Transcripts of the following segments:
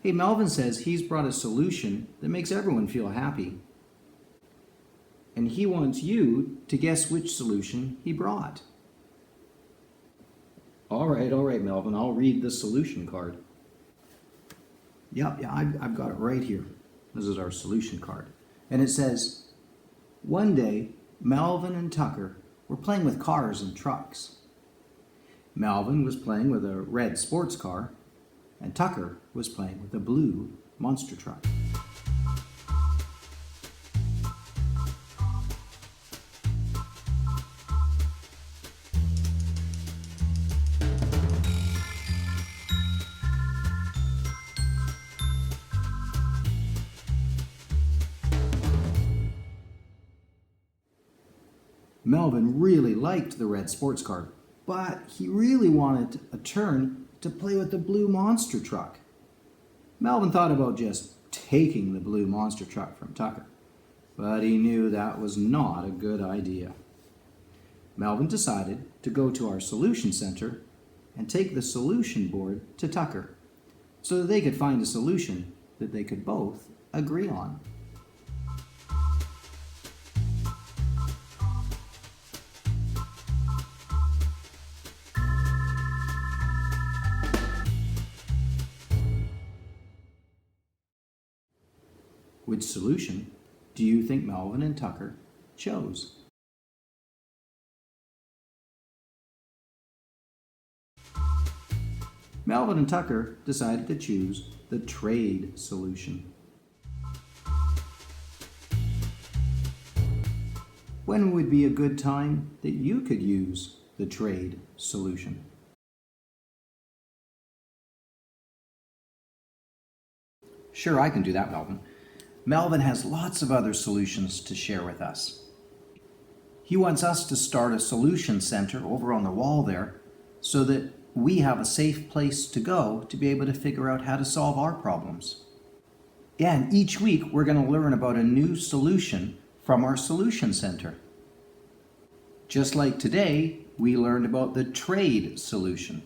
Hey, Melvin says he's brought a solution that makes everyone feel happy. And he wants you to guess which solution he brought. All right, Melvin, I'll read the solution card. Yeah, I've got it right here. This is our solution card. And it says, one day, Melvin and Tucker were playing with cars and trucks. Melvin was playing with a red sports car, and Tucker was playing with a blue monster truck. Melvin really liked the red sports car, but he really wanted a turn to play with the blue monster truck. Melvin thought about just taking the blue monster truck from Tucker, but he knew that was not a good idea. Melvin decided to go to our solution center and take the solution board to Tucker so that they could find a solution that they could both agree on. Which solution do you think Melvin and Tucker chose? Melvin and Tucker decided to choose the trade solution. When would be a good time that you could use the trade solution? Sure, I can do that, Melvin. Melvin has lots of other solutions to share with us. He wants us to start a solution center over on the wall there so that we have a safe place to go to be able to figure out how to solve our problems. Yeah, and each week we're going to learn about a new solution from our solution center. Just like today, we learned about the trade solution.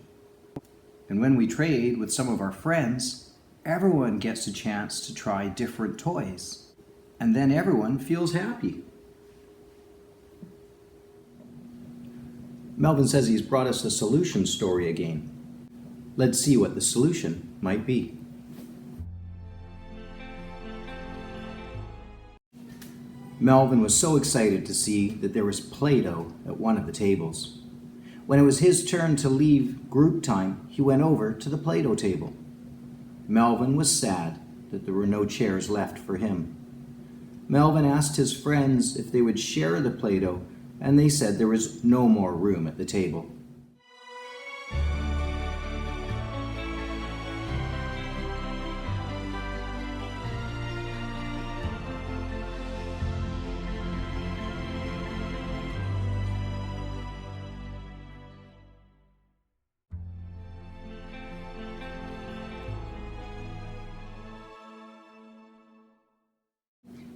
And when we trade with some of our friends, everyone gets a chance to try different toys, and then everyone feels happy. Melvin says he's brought us a solution story again. Let's see what the solution might be. Melvin was so excited to see that there was Play-Doh at one of the tables. When it was his turn to leave group time, he went over to the Play-Doh table. Melvin was sad that there were no chairs left for him. Melvin asked his friends if they would share the Play-Doh, and they said there was no more room at the table.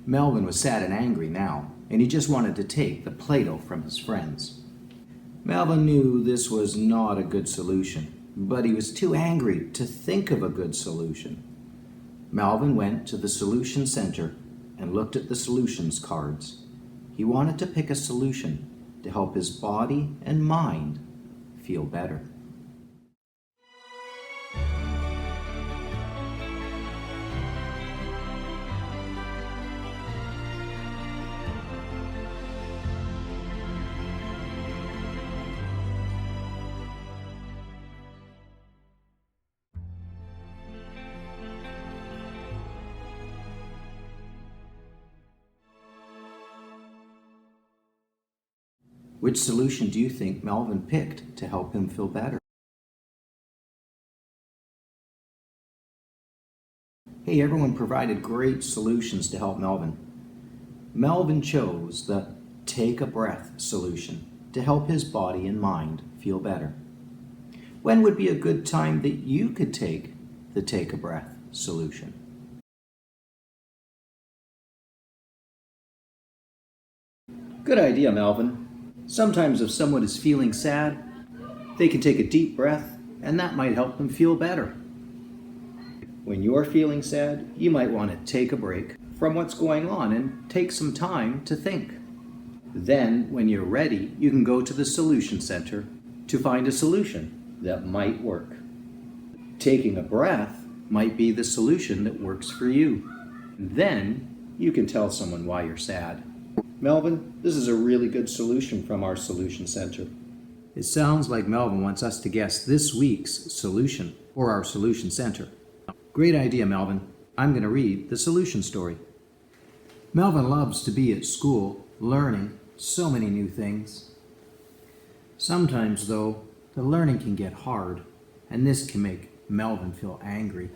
Melvin was sad and angry now, and he just wanted to take the Play-Doh from his friends. Melvin knew this was not a good solution, but he was too angry to think of a good solution. Melvin went to the solution center and looked at the solutions cards. He wanted to pick a solution to help his body and mind feel better. Which solution do you think Melvin picked to help him feel better? Hey, everyone provided great solutions to help Melvin. Melvin chose the take a breath solution to help his body and mind feel better. When would be a good time that you could take the take a breath solution? Good idea, Melvin. Sometimes if someone is feeling sad, they can take a deep breath and that might help them feel better. When you're feeling sad, you might want to take a break from what's going on and take some time to think. Then, when you're ready, you can go to the Solution Center to find a solution that might work. Taking a breath might be the solution that works for you. Then, you can tell someone why you're sad. Melvin, this is a really good solution from our Solution Center. It sounds like Melvin wants us to guess this week's solution for our Solution Center. Great idea, Melvin. I'm going to read the solution story. Melvin loves to be at school, learning so many new things. Sometimes, though, the learning can get hard, and this can make Melvin feel angry.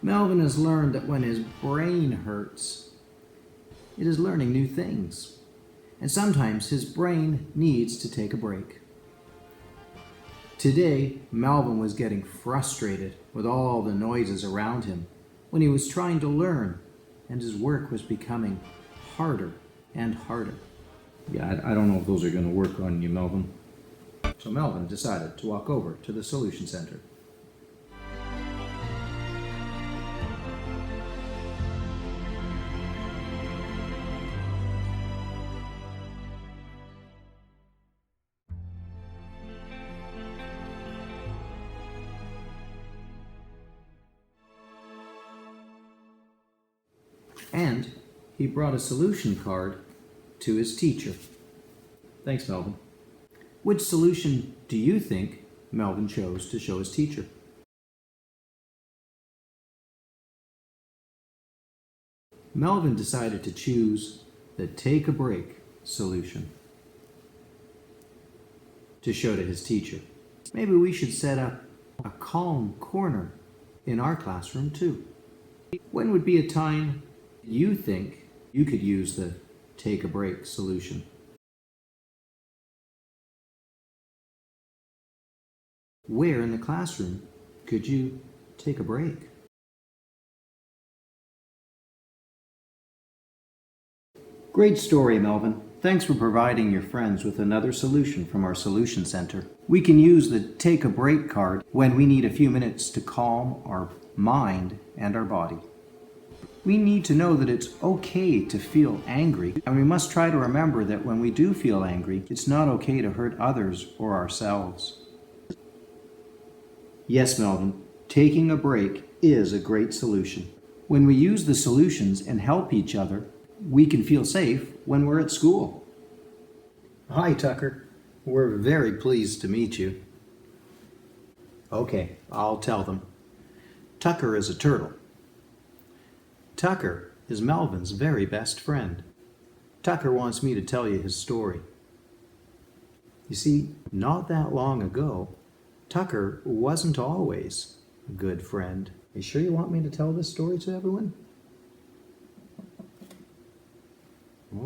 Melvin has learned that when his brain hurts, it is learning new things, and sometimes his brain needs to take a break. Today, Melvin was getting frustrated with all the noises around him when he was trying to learn, and his work was becoming harder and harder. Yeah, I don't know if those are going to work on you, Melvin. So Melvin decided to walk over to the Solution Center. And he brought a solution card to his teacher. Thanks, Melvin. Which solution do you think Melvin chose to show his teacher? Melvin decided to choose the take a break solution to show to his teacher. Maybe we should set up a calm corner in our classroom too. When would be a time you think you could use the take a break solution? Where in the classroom could you take a break? Great story, Melvin. Thanks for providing your friends with another solution from our Solution Center. We can use the take a break card when we need a few minutes to calm our mind and our body. We need to know that it's okay to feel angry, and we must try to remember that when we do feel angry, it's not okay to hurt others or ourselves. Yes, Melvin, taking a break is a great solution. When we use the solutions and help each other, we can feel safe when we're at school. Hi, Tucker. We're very pleased to meet you. Okay, I'll tell them. Tucker is a turtle. Tucker is Melvin's very best friend. Tucker wants me to tell you his story. You see, not that long ago, Tucker wasn't always a good friend. You sure you want me to tell this story to everyone?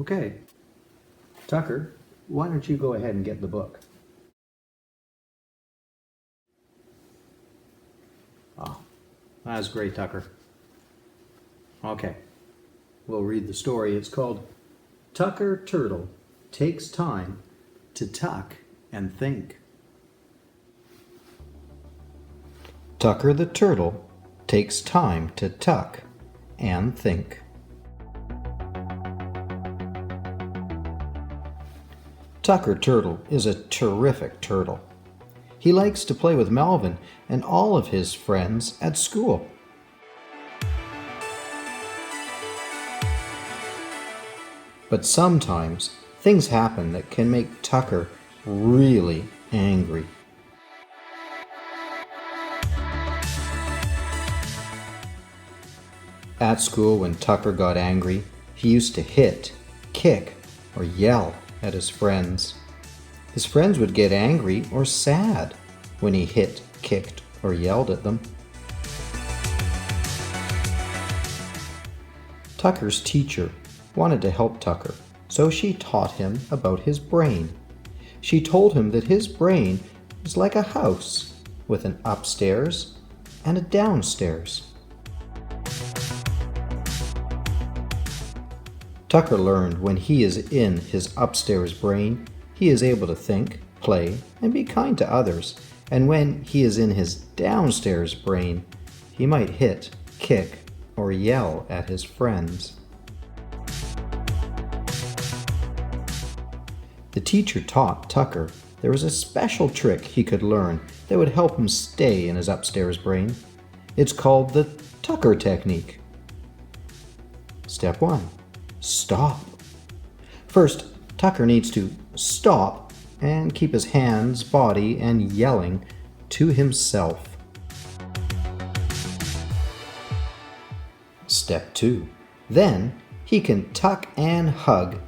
Okay. Tucker, why don't you go ahead and get the book? Oh, that's great, Tucker. Okay, we'll read the story. It's called Tucker Turtle Takes Time to Tuck and Think. Tucker the Turtle takes time to tuck and think. Tucker Turtle is a terrific turtle. He likes to play with Melvin and all of his friends at school. But sometimes things happen that can make Tucker really angry. At school, when Tucker got angry, he used to hit, kick, or yell at his friends. His friends would get angry or sad when he hit, kicked, or yelled at them. Tucker's teacher wanted to help Tucker, so she taught him about his brain. She told him that his brain is like a house with an upstairs and a downstairs. Tucker learned when he is in his upstairs brain, he is able to think, play, and be kind to others, And when he is in his downstairs brain, he might hit, kick, or yell at his friends. The teacher taught Tucker there was a special trick he could learn that would help him stay in his upstairs brain. It's called the Tucker technique. Step 1. Stop. First, Tucker needs to stop and keep his hands, body, and yelling to himself. Step 2. Then he can tuck and hug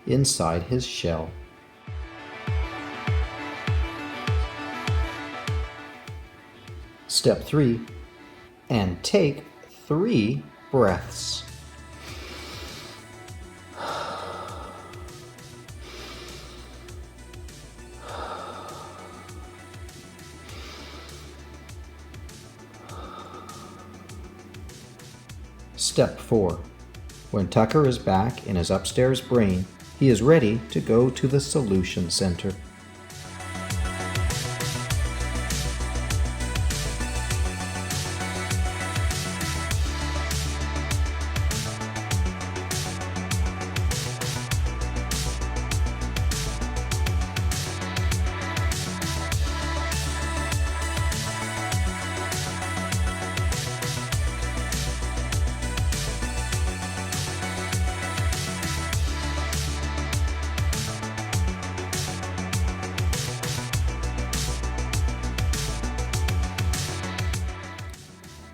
inside his shell. Step 3. And take 3 breaths. Step 4. When Tucker is back in his upstairs brain, he is ready to go to the Solution Center.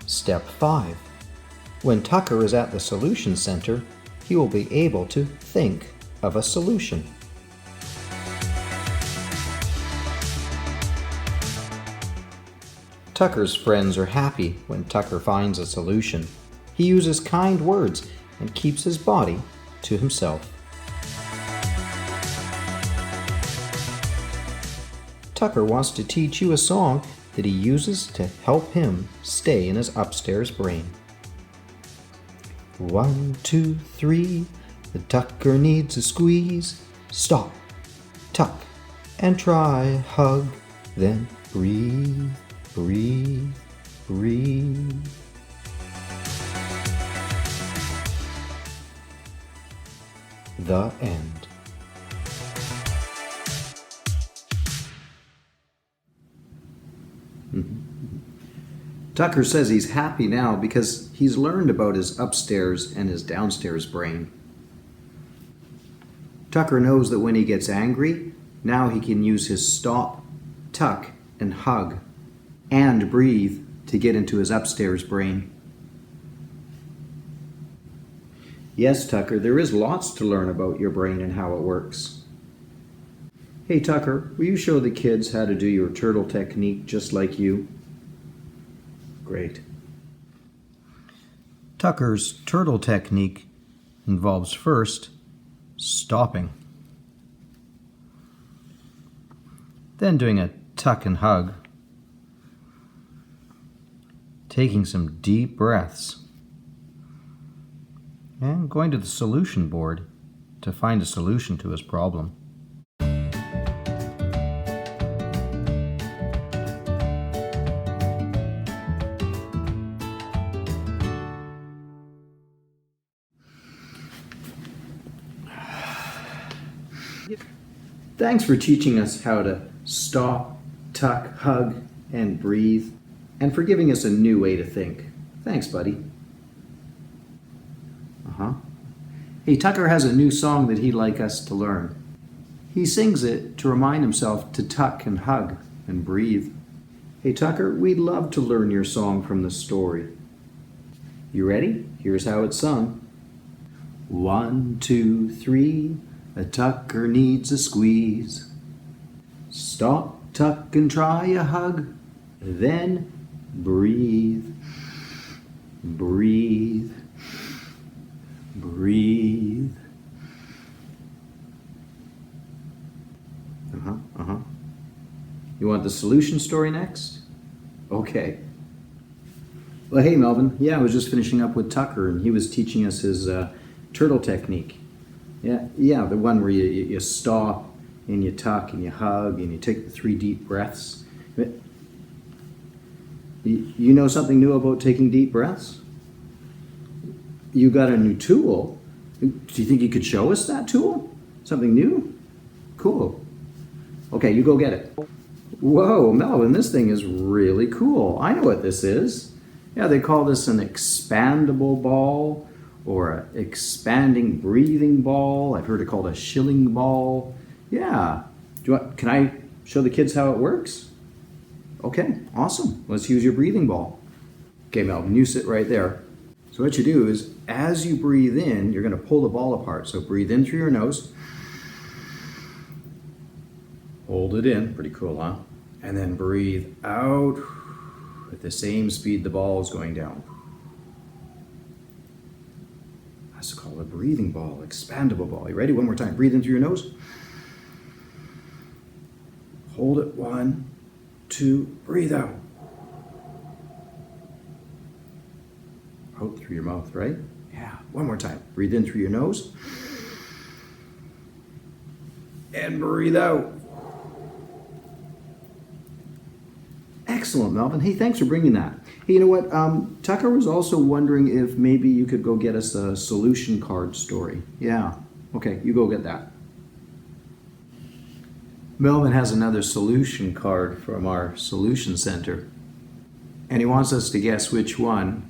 Step 5. When Tucker is at the Solution Center, he will be able to think of a solution. Tucker's friends are happy when Tucker finds a solution. He uses kind words and keeps his body to himself. Tucker wants to teach you a song that he uses to help him stay in his upstairs brain. 1, 2, 3, the Tucker needs a squeeze. Stop, tuck, and try hug, then breathe, breathe, breathe. The end. Tucker says he's happy now because he's learned about his upstairs and his downstairs brain. Tucker knows that when he gets angry, now he can use his stop, tuck, and hug, and breathe to get into his upstairs brain. Yes, Tucker, there is lots to learn about your brain and how it works. Hey, Tucker, will you show the kids how to do your turtle technique just like you? Great. Tucker's turtle technique involves first stopping, then doing a tuck and hug, taking some deep breaths, and going to the solution board to find a solution to his problem. Thanks for teaching us how to stop, tuck, hug, and breathe, and for giving us a new way to think. Thanks, buddy. Hey, Tucker has a new song that he'd like us to learn. He sings it to remind himself to tuck and hug and breathe. Hey, Tucker, we'd love to learn your song from the story. You ready? Here's how it's sung. 1, 2, 3, a Tucker needs a squeeze. Stop, tuck, and try a hug. Then breathe, breathe, breathe. You want the solution story next? Okay. Well, hey, Melvin. Yeah, I was just finishing up with Tucker, and he was teaching us his turtle technique. Yeah, the one where you stop, and you tuck, and you hug, and you take the 3 deep breaths. You know something new about taking deep breaths? You got a new tool. Do you think you could show us that tool? Something new? Cool. Okay, you go get it. Whoa, Melvin, this thing is really cool. I know what this is. Yeah, they call this an expandable ball or an expanding breathing ball. I've heard it called a shilling ball. Yeah. Can I show the kids how it works? Okay, awesome. Let's use your breathing ball. Okay, Melvin, you sit right there. So what you do is, as you breathe in, you're going to pull the ball apart. So breathe in through your nose. Hold it in. Pretty cool, huh? And then breathe out at the same speed the ball is going down. That's called a breathing ball, expandable ball. You ready? One more time. Breathe in through your nose. Hold it. 1, 2, breathe out. Out through your mouth, right? Yeah. One more time. Breathe in through your nose. And breathe out. Excellent, Melvin. Hey, thanks for bringing that. Hey, you know what? Tucker was also wondering if maybe you could go get us a solution card story. Yeah. Okay, you go get that. Melvin has another solution card from our solution center, and he wants us to guess which one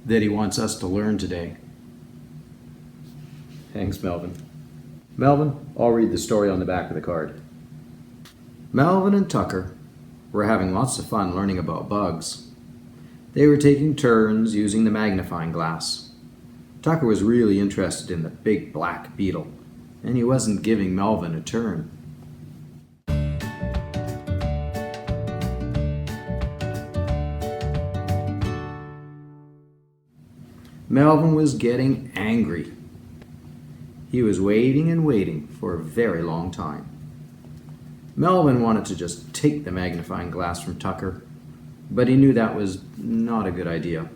that he wants us to learn today. Thanks, Melvin. Melvin, I'll read the story on the back of the card. Melvin and Tucker were having lots of fun learning about bugs. They were taking turns using the magnifying glass. Tucker was really interested in the big black beetle, and he wasn't giving Melvin a turn. Melvin was getting angry. He was waiting and waiting for a very long time. Melvin wanted to just take the magnifying glass from Tucker, but he knew that was not a good idea.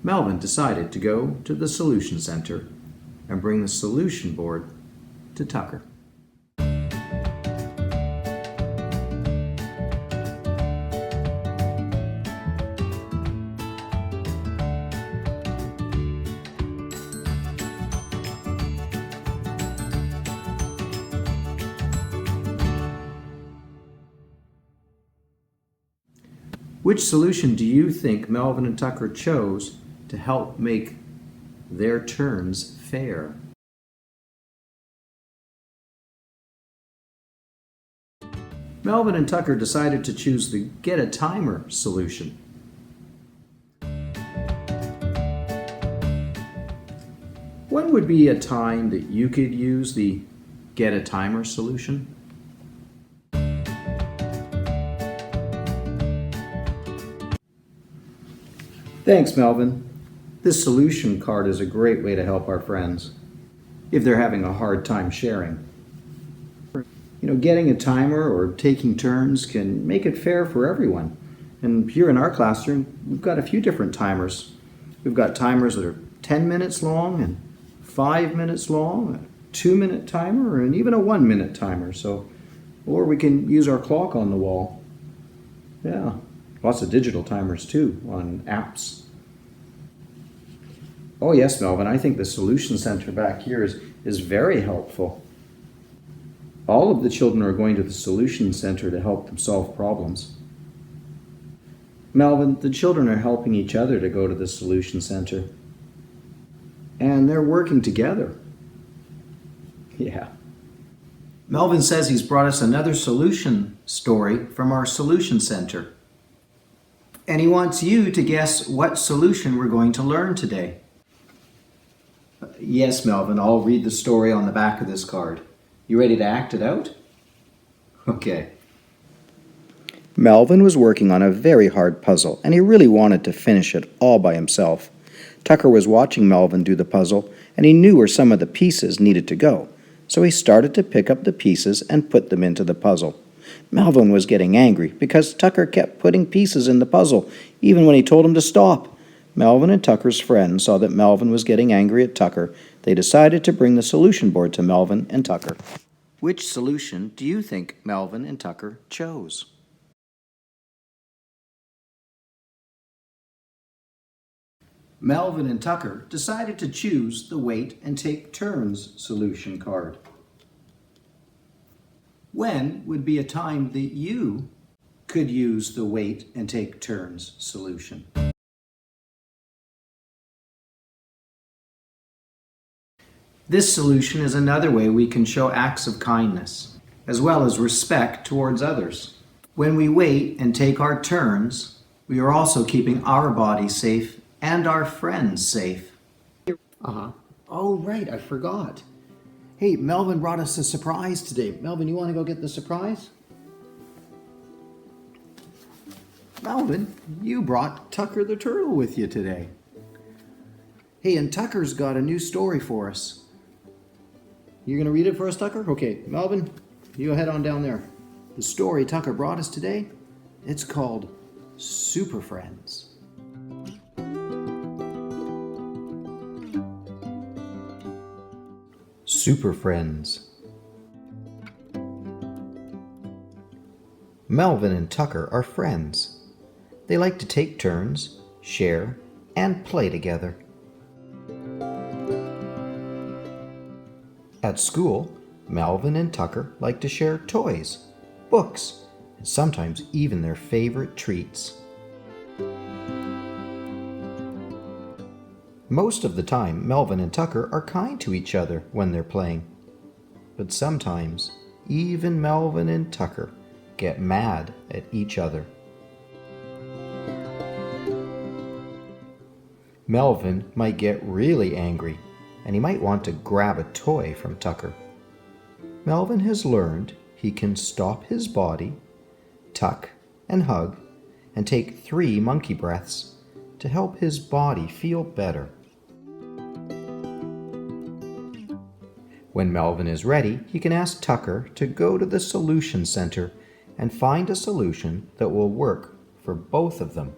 Melvin decided to go to the solution center and bring the solution board to Tucker. Which solution do you think Melvin and Tucker chose to help make their turns fair? Melvin and Tucker decided to choose the get a timer solution. When would be a time that you could use the get a timer solution? Thanks, Melvin. This solution card is a great way to help our friends if they're having a hard time sharing. You know, getting a timer or taking turns can make it fair for everyone. And here in our classroom, we've got a few different timers. We've got timers that are 10 minutes long and 5 minutes long, a 2-minute timer, and even a 1-minute timer. Or we can use our clock on the wall. Yeah. Lots of digital timers too on apps. Oh yes, Melvin, I think the Solution Center back here is very helpful. All of the children are going to the Solution Center to help them solve problems. Melvin, the children are helping each other to go to the Solution Center. And they're working together. Yeah. Melvin says he's brought us another solution story from our Solution Center. And he wants you to guess what solution we're going to learn today. Yes, Melvin, I'll read the story on the back of this card. You ready to act it out? Okay. Melvin was working on a very hard puzzle, and he really wanted to finish it all by himself. Tucker was watching Melvin do the puzzle, and he knew where some of the pieces needed to go, so he started to pick up the pieces and put them into the puzzle. Melvin was getting angry because Tucker kept putting pieces in the puzzle, even when he told him to stop. Melvin and Tucker's friends saw that Melvin was getting angry at Tucker. They they decided to bring the solution board to Melvin and Tucker. Which solution do you think Melvin and Tucker chose? Melvin and Tucker decided to choose the wait and take turns solution card. When would be a time that you could use the wait and take turns solution? This solution is another way we can show acts of kindness, as well as respect towards others. When we wait and take our turns, we are also keeping our body safe and our friends safe. Oh, right, I forgot. Hey, Melvin brought us a surprise today. Melvin, you want to go get the surprise? Melvin, you brought Tucker the turtle with you today. Hey, and Tucker's got a new story for us. You gonna read it for us, Tucker? Okay, Melvin, you head on down there. The story Tucker brought us today, it's called Super Friends. Super Friends. Melvin and Tucker are friends. They like to take turns, share, and play together. At school, Melvin and Tucker like to share toys, books, and sometimes even their favorite treats. Most of the time, Melvin and Tucker are kind to each other when they're playing. But sometimes, even Melvin and Tucker get mad at each other. Melvin might get really angry, and he might want to grab a toy from Tucker. Melvin has learned he can stop his body, tuck and hug, and take 3 monkey breaths to help his body feel better. When Melvin is ready, he can ask Tucker to go to the Solution Center and find a solution that will work for both of them.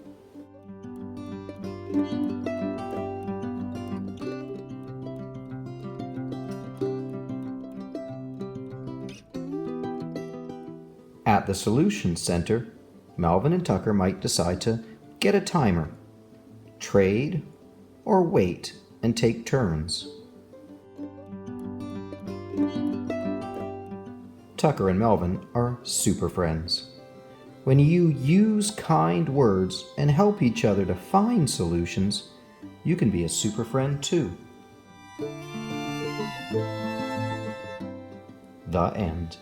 At the Solution Center, Melvin and Tucker might decide to get a timer, trade, or wait and take turns. Tucker and Melvin are super friends. When you use kind words and help each other to find solutions, you can be a super friend too. The end.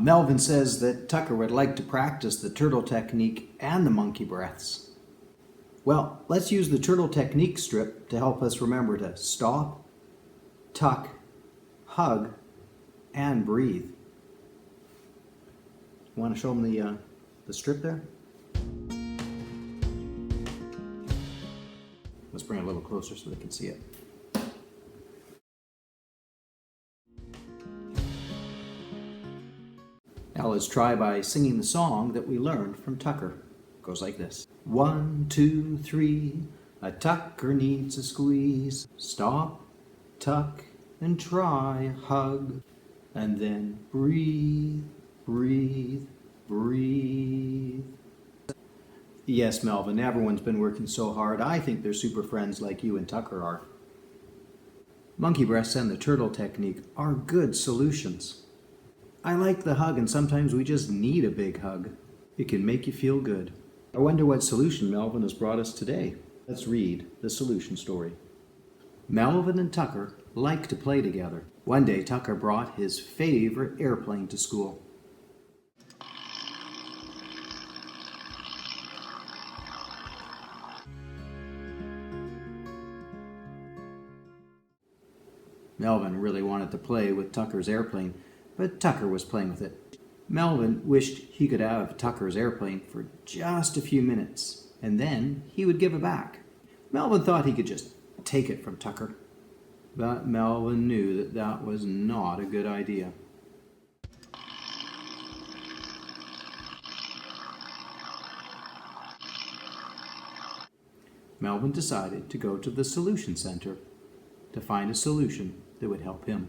Melvin says that Tucker would like to practice the turtle technique and the monkey breaths. Well, let's use the turtle technique strip to help us remember to stop, tuck, hug, and breathe. Want to show them the strip there? Let's bring it a little closer so they can see it. Now let's try by singing the song that we learned from Tucker. It goes like this. 1, 2, 3, a Tucker needs a squeeze. Stop, tuck, and try, hug, and then breathe, breathe, breathe. Yes, Melvin, everyone's been working so hard. I think they're super friends like you and Tucker are. Monkey breaths and the turtle technique are good solutions. I like the hug, and sometimes we just need a big hug. It can make you feel good. I wonder what solution Melvin has brought us today. Let's read the solution story. Melvin and Tucker like to play together. One day, Tucker brought his favorite airplane to school. Melvin really wanted to play with Tucker's airplane, but Tucker was playing with it. Melvin wished he could have Tucker's airplane for just a few minutes, and then he would give it back. Melvin thought he could just take it from Tucker, but Melvin knew that that was not a good idea. Melvin decided to go to the Solution Center to find a solution that would help him.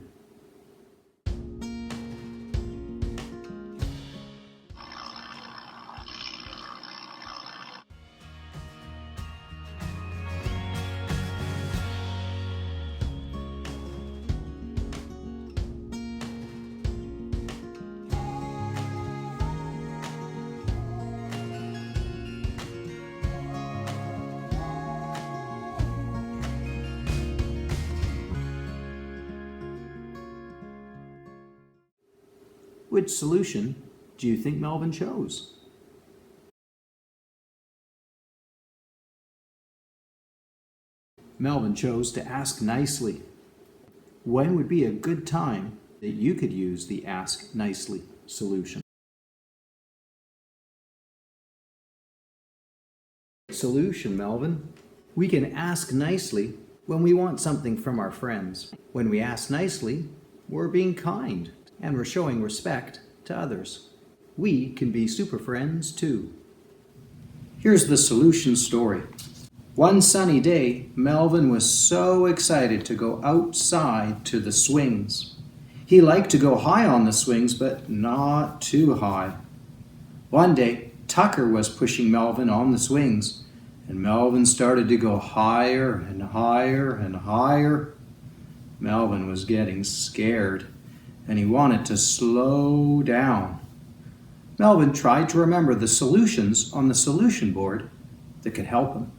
Which solution do you think Melvin chose? Melvin chose to ask nicely. When would be a good time that you could use the Ask Nicely solution? Solution, Melvin. We can ask nicely when we want something from our friends. When we ask nicely, we're being kind and we're showing respect to others. We can be super friends too. Here's the solution story. One sunny day, Melvin was so excited to go outside to the swings. He liked to go high on the swings, but not too high. One day, Tucker was pushing Melvin on the swings, and Melvin started to go higher and higher and higher. Melvin was getting scared, and he wanted to slow down. Melvin tried to remember the solutions on the solution board that could help him.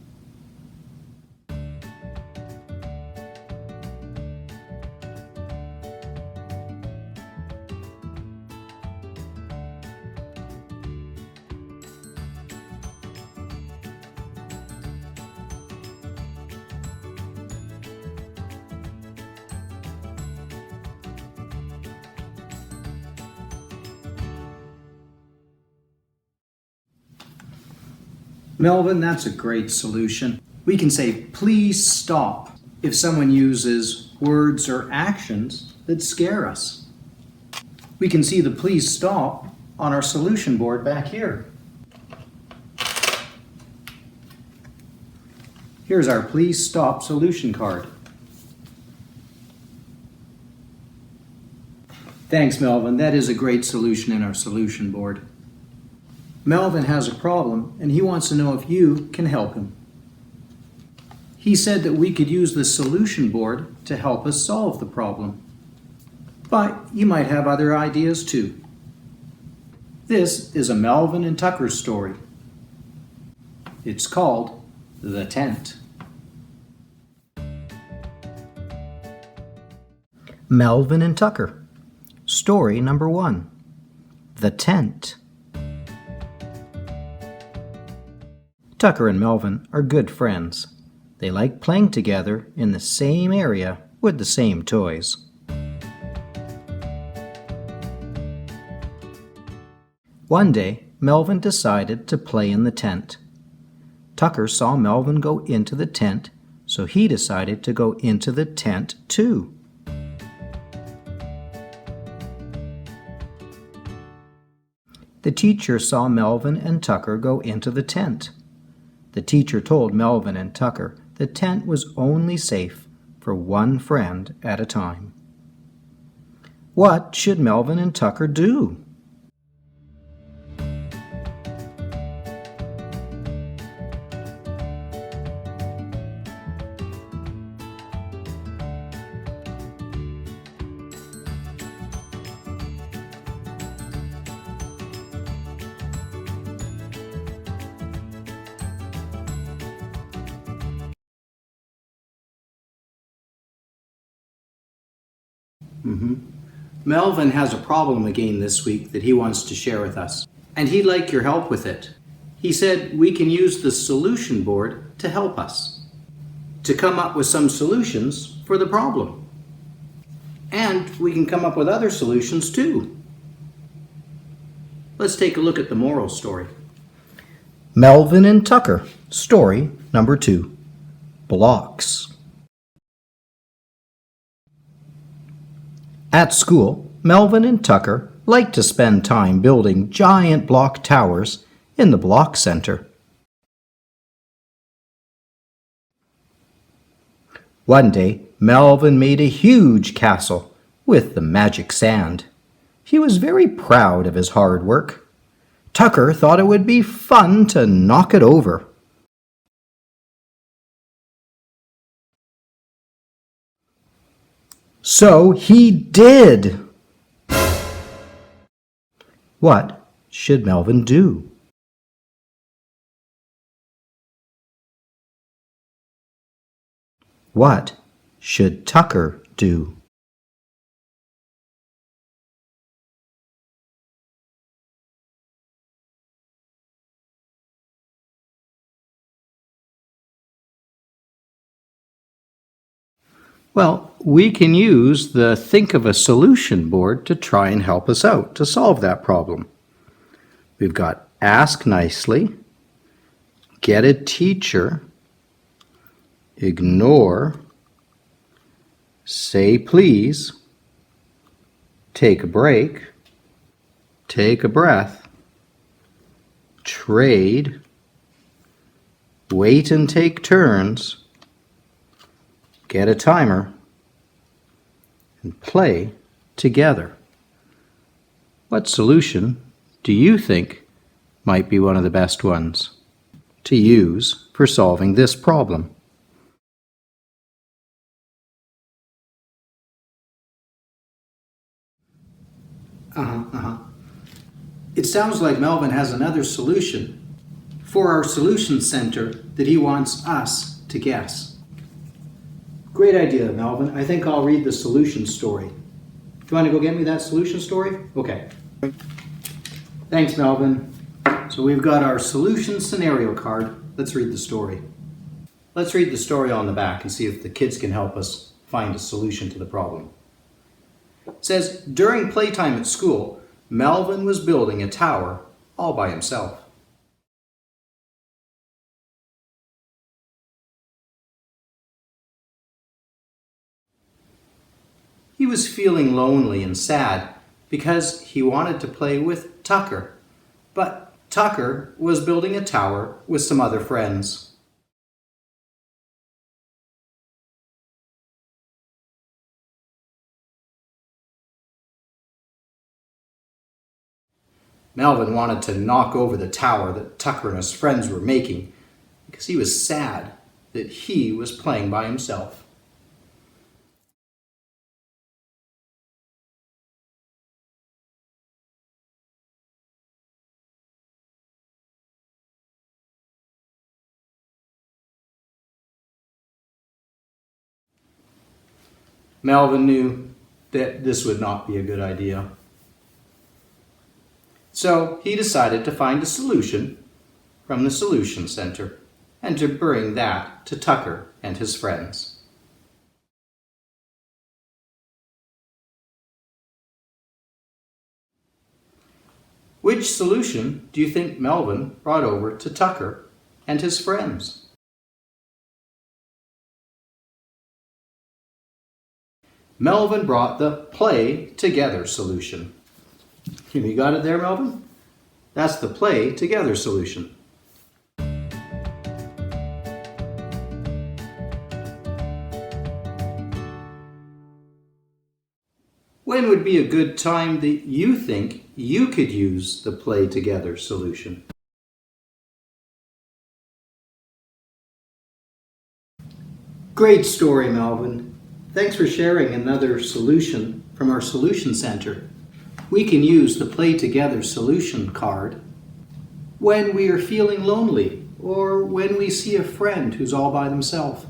Melvin, that's a great solution. We can say, please stop, if someone uses words or actions that scare us. We can see the please stop on our solution board back here. Here's our please stop solution card. Thanks, Melvin. That is a great solution in our solution board. Melvin has a problem and he wants to know if you can help him. He said that we could use the solution board to help us solve the problem. But you might have other ideas too. This is a Melvin and Tucker story. It's called The Tent. Melvin and Tucker. Story number 1. The Tent. Tucker and Melvin are good friends. They like playing together in the same area with the same toys. One day, Melvin decided to play in the tent. Tucker saw Melvin go into the tent, so he decided to go into the tent too. The teacher saw Melvin and Tucker go into the tent. The teacher told Melvin and Tucker the tent was only safe for one friend at a time. What should Melvin and Tucker do? Melvin has a problem again this week that he wants to share with us, and he'd like your help with it. He said we can use the solution board to help us, to come up with some solutions for the problem. And we can come up with other solutions too. Let's take a look at the moral story. Melvin and Tucker, story number 2. Blocks. At school, Melvin and Tucker like to spend time building giant block towers in the block center. One day, Melvin made a huge castle with the magic sand. He was very proud of his hard work. Tucker thought it would be fun to knock it over. So he did. What should Melvin do? What should Tucker do? Well, we can use the Think of a Solution board to try and help us out to solve that problem. We've got Ask Nicely, Get a Teacher, Ignore, Say Please, Take a Break, Take a Breath, Trade, Wait and Take Turns, Get a Timer, and Play Together. What solution do you think might be one of the best ones to use for solving this problem? It sounds like Melvin has another solution for our solution center that he wants us to guess. Great idea, Melvin. I think I'll read the solution story. Do you want to go get me that solution story? Okay. Thanks, Melvin. So we've got our solution scenario card. Let's read the story. Let's read the story on the back and see if the kids can help us find a solution to the problem. It says, during playtime at school, Melvin was building a tower all by himself. He was feeling lonely and sad because he wanted to play with Tucker, but Tucker was building a tower with some other friends. Melvin wanted to knock over the tower that Tucker and his friends were making because he was sad that he was playing by himself. Melvin knew that this would not be a good idea. So he decided to find a solution from the Solution Center and to bring that to Tucker and his friends. Which solution do you think Melvin brought over to Tucker and his friends? Melvin brought the Play Together solution. You got it there, Melvin? That's the Play Together solution. When would be a good time that you think you could use the Play Together solution? Great story, Melvin. Thanks for sharing another solution from our Solution Center. We can use the Play Together solution card when we are feeling lonely or when we see a friend who's all by themselves.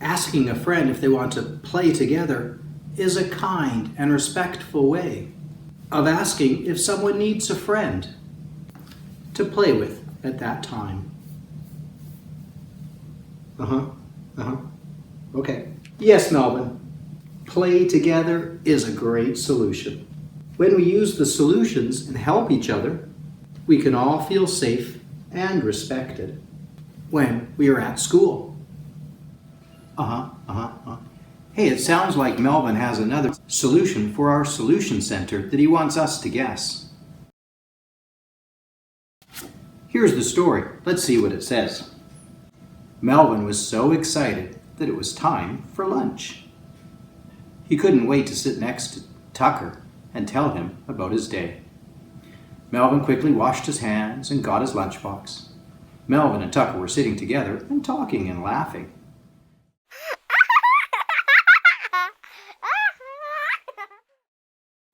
Asking a friend if they want to play together is a kind and respectful way of asking if someone needs a friend to play with at that time. Okay. Yes, Melvin. Play together is a great solution. When we use the solutions and help each other, we can all feel safe and respected when we are at school. Hey, it sounds like Melvin has another solution for our Solution Center that he wants us to guess. Here's the story. Let's see what it says. Melvin was so excited that it was time for lunch. He couldn't wait to sit next to Tucker and tell him about his day. Melvin quickly washed his hands and got his lunchbox. Melvin and Tucker were sitting together and talking and laughing.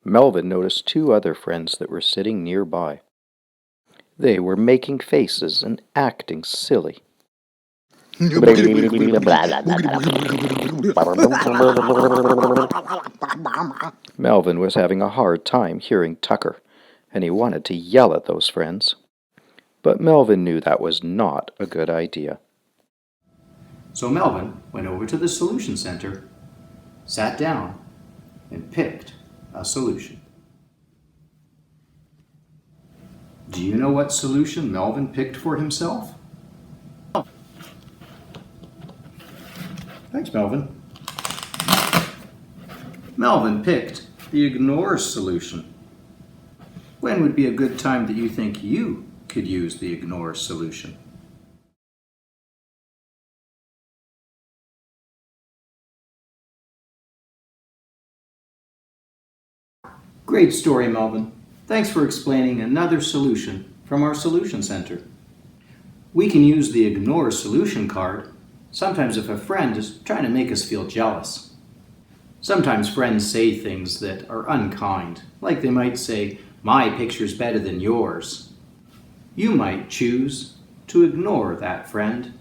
Melvin noticed two other friends that were sitting nearby. They were making faces and acting silly. Melvin was having a hard time hearing Tucker, and he wanted to yell at those friends. But Melvin knew that was not a good idea. So Melvin went over to the Solution Center, sat down, and picked a solution. Do you know what solution Melvin picked for himself? Thanks, Melvin. Melvin picked the ignore solution. When would be a good time that you think you could use the ignore solution? Great story, Melvin. Thanks for explaining another solution from our Solution Center. We can use the ignore solution card sometimes if a friend is trying to make us feel jealous. Sometimes friends say things that are unkind, like they might say, "My picture's better than yours." You might choose to ignore that friend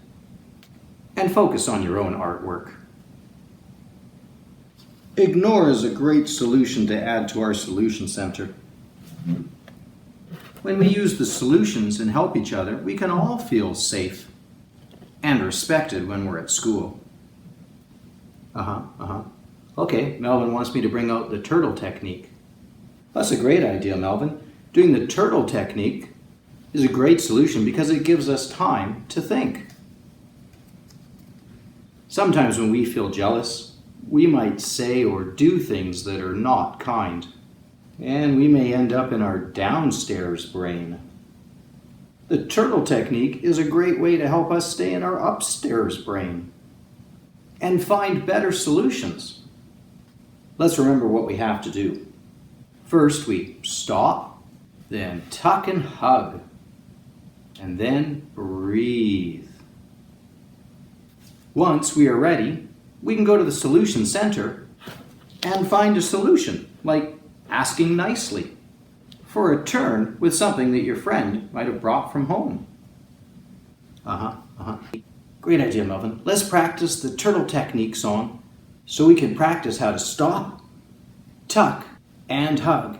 and focus on your own artwork. Ignore is a great solution to add to our Solution Center. When we use the solutions and help each other, we can all feel safe and respected when we're at school. Okay, Melvin wants me to bring out the turtle technique. That's a great idea, Melvin. Doing the turtle technique is a great solution because it gives us time to think. Sometimes when we feel jealous, we might say or do things that are not kind, and we may end up in our downstairs brain. The turtle technique is a great way to help us stay in our upstairs brain and find better solutions. Let's remember what we have to do. First, we stop, then tuck and hug, and then breathe. Once we are ready, we can go to the Solution Center and find a solution, like asking nicely for a turn with something that your friend might have brought from home. Great idea, Melvin. Let's practice the turtle technique song so we can practice how to stop, tuck, and hug,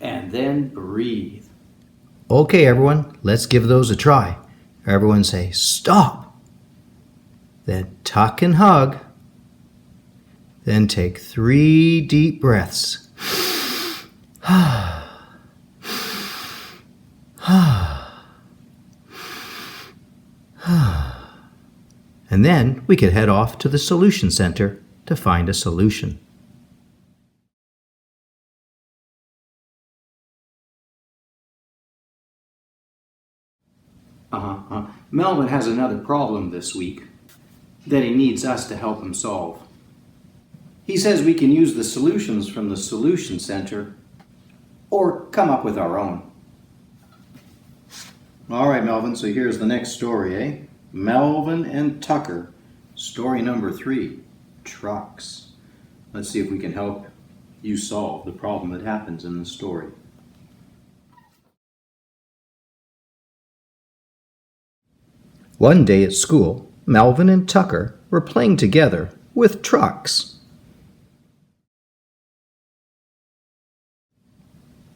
and then breathe. Okay, everyone, let's give those a try. Everyone say, stop. Then tuck and hug. Then take 3 deep breaths. And then we could head off to the Solution Center to find a solution. Melvin has another problem this week that he needs us to help him solve. He says we can use the solutions from the Solution Center or come up with our own. All right, Melvin, so here's the next story, eh? Melvin and Tucker, story number 3, trucks. Let's see if we can help you solve the problem that happens in the story. One day at school, Melvin and Tucker were playing together with trucks.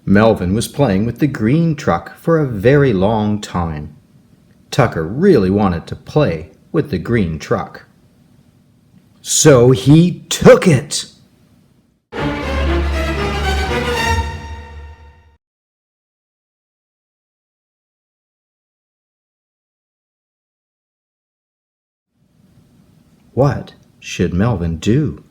Melvin was playing with the green truck for a very long time. Tucker really wanted to play with the green truck. So he took it! What should Melvin do?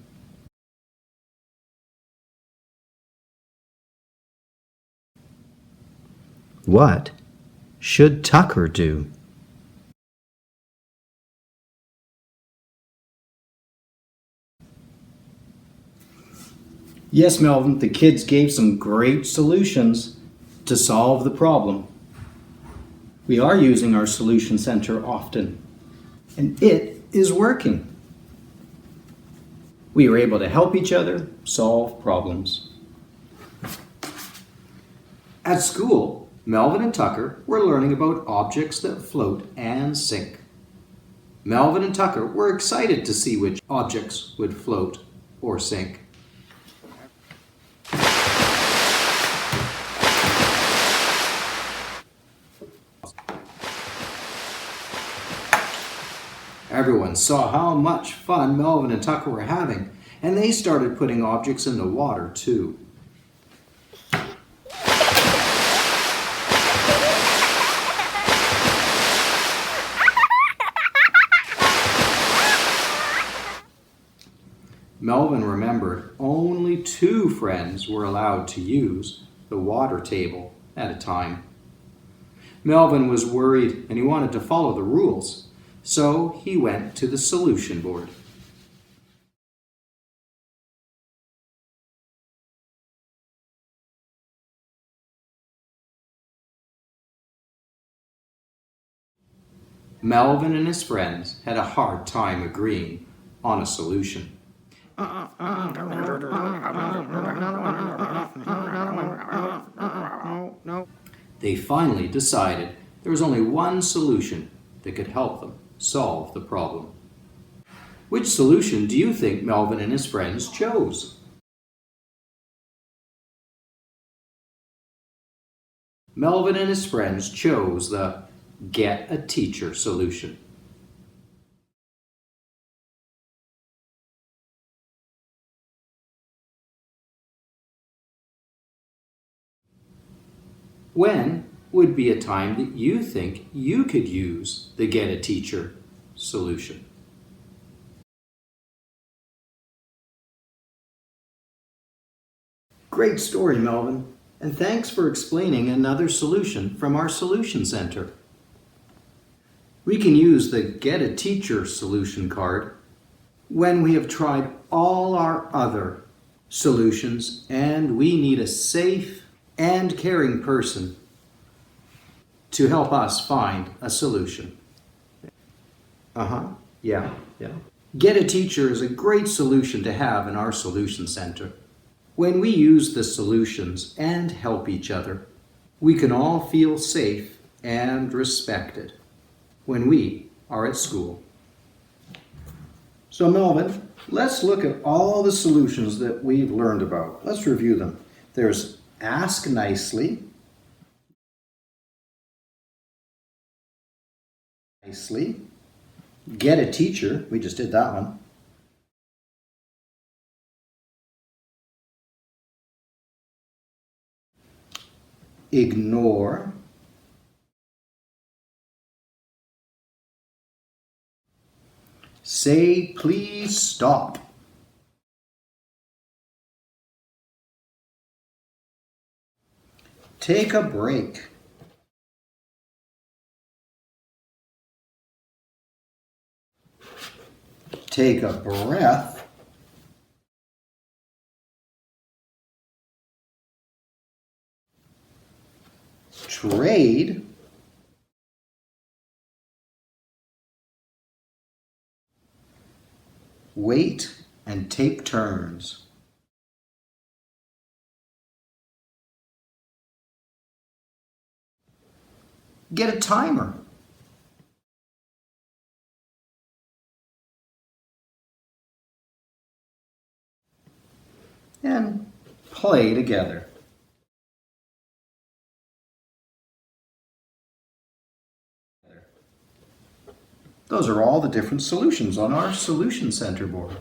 What should Tucker do? Yes, Melvin, the kids gave some great solutions to solve the problem. We are using our solution center often, and it is working. We are able to help each other solve problems. At school, Melvin and Tucker were learning about objects that float and sink. Melvin and Tucker were excited to see which objects would float or sink. Everyone saw how much fun Melvin and Tucker were having, and they started putting objects in the water too. Melvin remembered only 2 friends were allowed to use the water table at a time. Melvin was worried and he wanted to follow the rules, so he went to the solution board. Melvin and his friends had a hard time agreeing on a solution. They finally decided there was only one solution that could help them solve the problem. Which solution do you think Melvin and his friends chose? Melvin and his friends chose the get a teacher solution. When would be a time that you think you could use the get a teacher solution? Great story, Melvin, and thanks for explaining another solution from our Solution Center. We can use the Get a Teacher solution card when we have tried all our other solutions and we need a safe and caring person to help us find a solution. Yeah. Get a Teacher is a great solution to have in our Solution Center. When we use the solutions and help each other, we can all feel safe and respected when we are at school. So Melvin, let's look at all the solutions that we've learned about. Let's review them. There's ask nicely, get a teacher, we just did that one. Ignore, say please stop, take a break, take a breath, trade, wait and take turns. Get a timer. And play together. Those are all the different solutions on our Solution Center board.